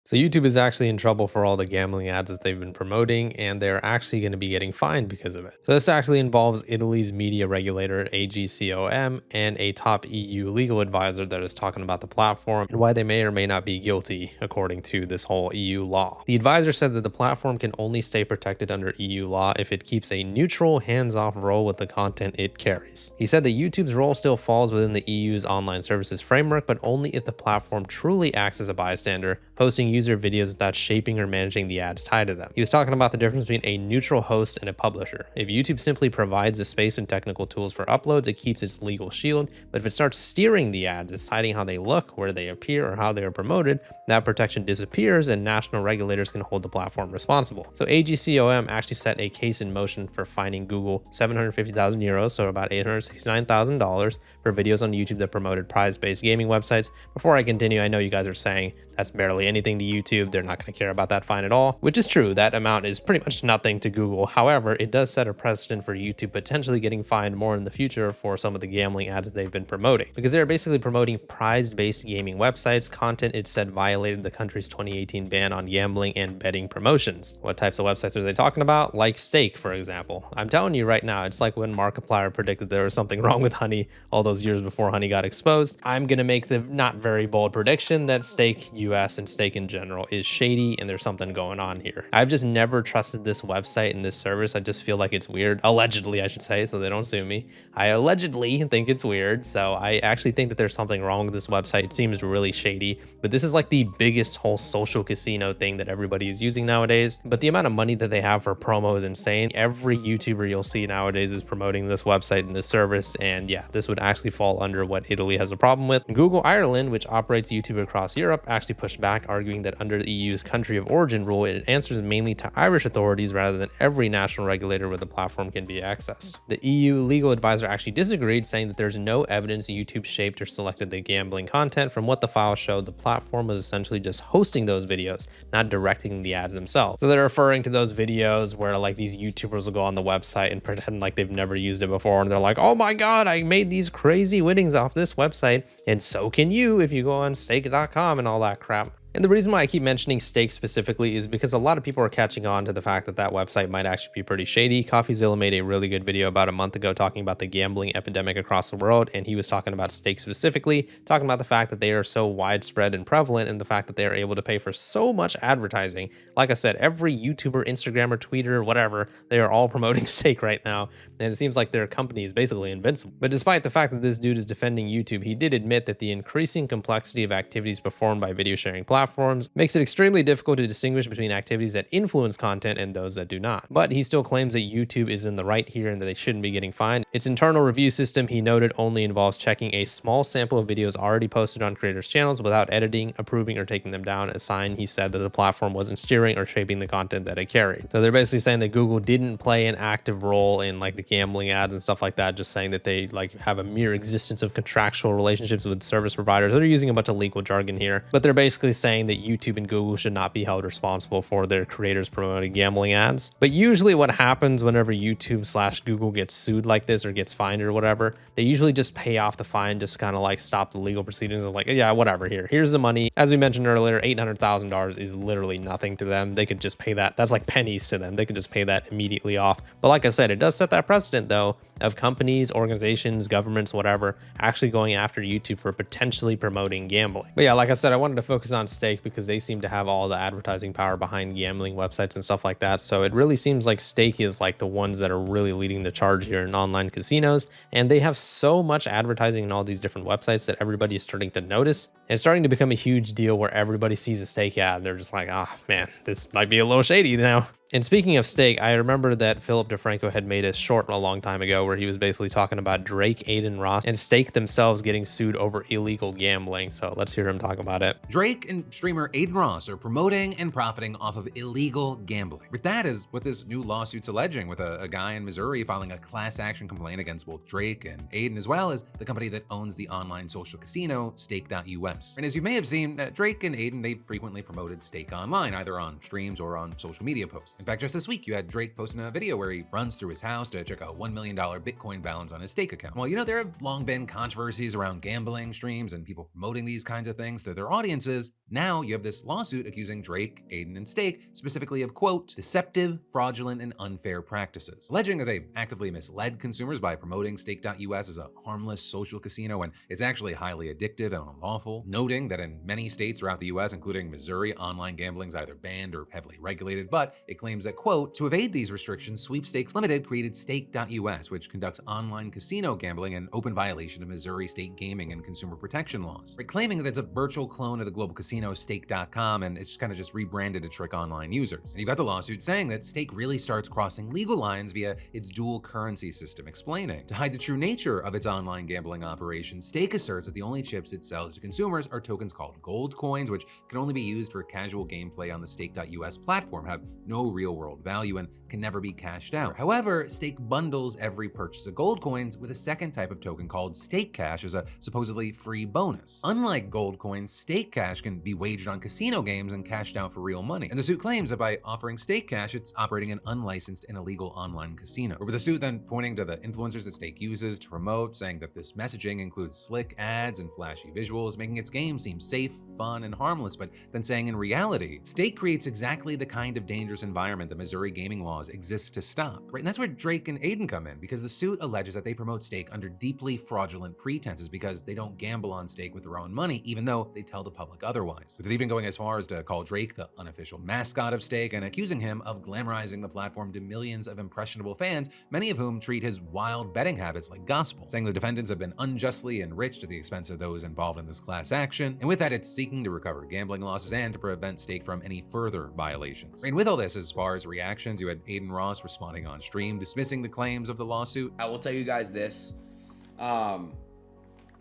So YouTube is actually in trouble for all the gambling ads that they've been promoting, and they're actually going to be getting fined because of it. So this actually involves Italy's media regulator, AGCOM, and a top EU legal advisor that is talking about the platform and why they may or may not be guilty according to this whole EU law. The advisor said that the platform can only stay protected under EU law if it keeps a neutral, hands-off role with the content it carries. He said that YouTube's role still falls within the EU's online services framework, but only if the platform truly acts as a bystander, posting user videos without shaping or managing the ads tied to them. He was talking about the difference between a neutral host and a publisher. If YouTube simply provides the space and technical tools for uploads, it keeps its legal shield, but if it starts steering the ads, deciding how they look, where they appear, or how they are promoted, that protection disappears and national regulators can hold the platform responsible. So AGCOM actually set a case in motion for fining Google 750,000 euros, so about $869,000, for videos on YouTube that promoted prize-based gaming websites. Before I continue, I know you guys are saying that's barely anything to YouTube. They're not going to care about that fine at all, which is true. That amount is pretty much nothing to Google. However, it does set a precedent for YouTube potentially getting fined more in the future for some of the gambling ads they've been promoting, because they're basically promoting prize-based gaming websites, content it said violated the country's 2018 ban on gambling and betting promotions. What types of websites are they talking about? Like Stake, for example. I'm telling you right now, it's like when Markiplier predicted there was something wrong with Honey all those years before Honey got exposed. I'm going to make the not very bold prediction that Stake US and Stake in general is shady and there's something going on here. I've just never trusted this website and this service. I just feel like it's weird. Allegedly, I should say, so they don't sue me. I allegedly think it's weird, so I actually think that there's something wrong with this website. It seems really shady, but this is like the biggest whole social casino thing that everybody is using nowadays. But the amount of money that they have for promo is insane. Every YouTuber you'll see nowadays is promoting this website and this service, and yeah, this would actually fall under what Italy has a problem with. Google Ireland, which operates YouTube across Europe, actually pushed back, arguing that under the EU's country of origin rule, it answers mainly to Irish authorities rather than every national regulator where the platform can be accessed. The EU legal advisor actually disagreed, saying that there's no evidence YouTube shaped or selected the gambling content. From what the file showed, the platform was essentially just hosting those videos, not directing the ads themselves. So they're referring to those videos where like these YouTubers will go on the website and pretend like they've never used it before, and they're like, oh my god, I made these crazy winnings off this website, and so can you if you go on stake.com and all that crap. And the reason why I keep mentioning Stake specifically is because a lot of people are catching on to the fact that that website might actually be pretty shady. CoffeeZilla made a really good video about a month ago talking about the gambling epidemic across the world, and he was talking about Stake specifically, talking about the fact that they are so widespread and prevalent, and the fact that they are able to pay for so much advertising. Like I said, every YouTuber, Instagrammer, tweeter, whatever, they are all promoting Stake right now, and it seems like their company is basically invincible. But despite the fact that this dude is defending YouTube, he did admit that the increasing complexity of activities performed by video sharing platforms makes it extremely difficult to distinguish between activities that influence content and those that do not. But he still claims that YouTube is in the right here and that they shouldn't be getting fined. Its internal review system, he noted, only involves checking a small sample of videos already posted on creators' channels without editing, approving, or taking them down, a sign, he said, that the platform wasn't steering or shaping the content that it carried. So they're basically saying that Google didn't play an active role in like the gambling ads and stuff like that, just saying that they like have a mere existence of contractual relationships with service providers. They're using a bunch of legal jargon here, but they're basically saying that YouTube and Google should not be held responsible for their creators promoting gambling ads. But usually what happens whenever YouTube/Google gets sued like this or gets fined or whatever, they usually just pay off the fine, just kind of like stop the legal proceedings of like, yeah, whatever, here's the money. As we mentioned earlier, $800,000 is literally nothing to them. They could just pay that. That's like pennies to them. They could just pay that immediately off. But like I said, it does set that precedent though of companies, organizations, governments, whatever, actually going after YouTube for potentially promoting gambling. But yeah, like I said, I wanted to focus on Stake because they seem to have all the advertising power behind gambling websites and stuff like that. So it really seems like Stake is like the ones that are really leading the charge here in online casinos. And they have so much advertising in all these different websites that everybody is starting to notice. And it's starting to become a huge deal where everybody sees a Stake ad. They're just like, oh man, this might be a little shady now. And speaking of Stake, I remember that Philip DeFranco had made a short a long time ago where he was basically talking about Drake, Aiden Ross, and Stake themselves getting sued over illegal gambling. So let's hear him talk about it. Drake and streamer Aiden Ross are promoting and profiting off of illegal gambling. But that is what this new lawsuit's alleging, with a guy in Missouri filing a class action complaint against both Drake and Aiden, as well as the company that owns the online social casino, Stake.us. And as you may have seen, Drake and Aiden, they frequently promoted Stake online, either on streams or on social media posts. In fact, just this week, you had Drake posting a video where he runs through his house to check a $1 million Bitcoin balance on his stake account. Well, there have long been controversies around gambling streams and people promoting these kinds of things to their audiences. Now you have this lawsuit accusing Drake, Aiden, and Stake specifically of, quote, deceptive, fraudulent, and unfair practices, alleging that they've actively misled consumers by promoting Stake.us as a harmless social casino when it's actually highly addictive and unlawful, noting that in many states throughout the US, including Missouri, online gambling is either banned or heavily regulated, but it claims that, quote, to evade these restrictions, Sweepstakes Limited created Stake.us, which conducts online casino gambling in open violation of Missouri state gaming and consumer protection laws, right, claiming that it's a virtual clone of the global casino Stake.com, and it's kind of just rebranded to trick online users. And you've got the lawsuit saying that Stake really starts crossing legal lines via its dual currency system, explaining to hide the true nature of its online gambling operation, Stake asserts that the only chips it sells to consumers are tokens called gold coins, which can only be used for casual gameplay on the Stake.us platform, have no real-world value, and can never be cashed out. However, Stake bundles every purchase of gold coins with a second type of token called Stake Cash as a supposedly free bonus. Unlike gold coins, Stake Cash can be waged on casino games and cashed out for real money. And the suit claims that by offering Stake Cash, it's operating an unlicensed and illegal online casino. With the suit then pointing to the influencers that Stake uses to promote, saying that this messaging includes slick ads and flashy visuals, making its game seem safe, fun, and harmless, but then saying in reality, Stake creates exactly the kind of dangerous environment that Missouri gaming laws exist to stop. Right? And that's where Drake and Aiden come in, because the suit alleges that they promote Stake under deeply fraudulent pretenses because they don't gamble on Stake with their own money, even though they tell the public otherwise. With it even going as far as to call Drake the unofficial mascot of Stake and accusing him of glamorizing the platform to millions of impressionable fans, many of whom treat his wild betting habits like gospel, saying the defendants have been unjustly enriched at the expense of those involved in this class action. And with that, it's seeking to recover gambling losses and to prevent Stake from any further violations. And with all this, as far as reactions, you had Aiden Ross responding on stream, dismissing the claims of the lawsuit. I will tell you guys this.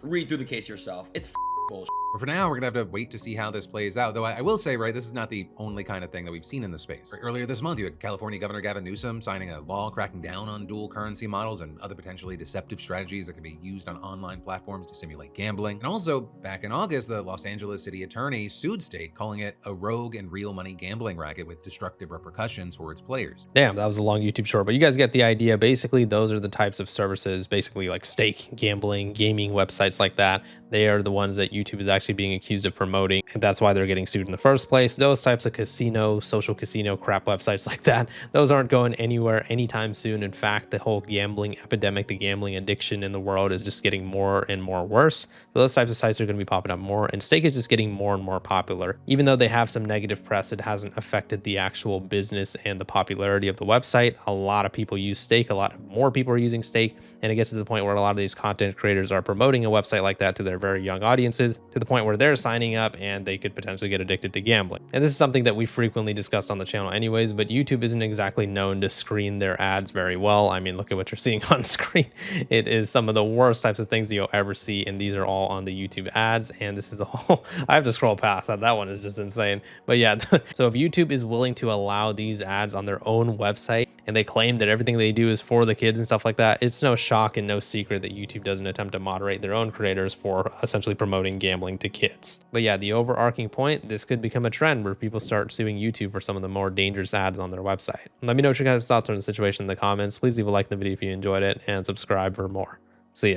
Read through the case yourself. It's bullshit. But for now, we're gonna have to wait to see how this plays out. Though I will say, right, this is not the only kind of thing that we've seen in the space. Right, earlier this month, you had California Governor Gavin Newsom signing a law cracking down on dual currency models and other potentially deceptive strategies that can be used on online platforms to simulate gambling. And also, back in August, the Los Angeles city attorney sued Stake, calling it a rogue and real money gambling racket with destructive repercussions for its players. Damn, that was a long YouTube short, but you guys get the idea. Basically, those are the types of services, basically like stake, gambling, gaming websites like that. They are the ones that YouTube is actually being accused of promoting, and that's why they're getting sued in the first place. Those types of casino, social casino crap websites like that, those aren't going anywhere anytime soon. In fact, the whole gambling epidemic, the gambling addiction in the world is just getting more and more worse. So those types of sites are going to be popping up more, and Stake is just getting more and more popular. Even though they have some negative press, it hasn't affected the actual business and the popularity of the website. A lot of people use Stake, a lot more people are using Stake, and it gets to the point where a lot of these content creators are promoting a website like that to their very young audiences, to the point where they're signing up and they could potentially get addicted to gambling. And this is something that we frequently discussed on the channel anyways, but YouTube isn't exactly known to screen their ads very well. I mean, look at what you're seeing on screen. It is some of the worst types of things that you'll ever see, and these are all on the YouTube ads, and this is a whole, I have to scroll past that. That one is just insane. But yeah, so if YouTube is willing to allow these ads on their own website, and they claim that everything they do is for the kids and stuff like that, it's no shock and no secret that YouTube doesn't attempt to moderate their own creators for essentially promoting gambling to kids. But yeah, the overarching point, this could become a trend where people start suing YouTube for some of the more dangerous ads on their website. Let me know what your guys' thoughts are on the situation in the comments. Please leave a like in the video if you enjoyed it, and subscribe for more. See ya.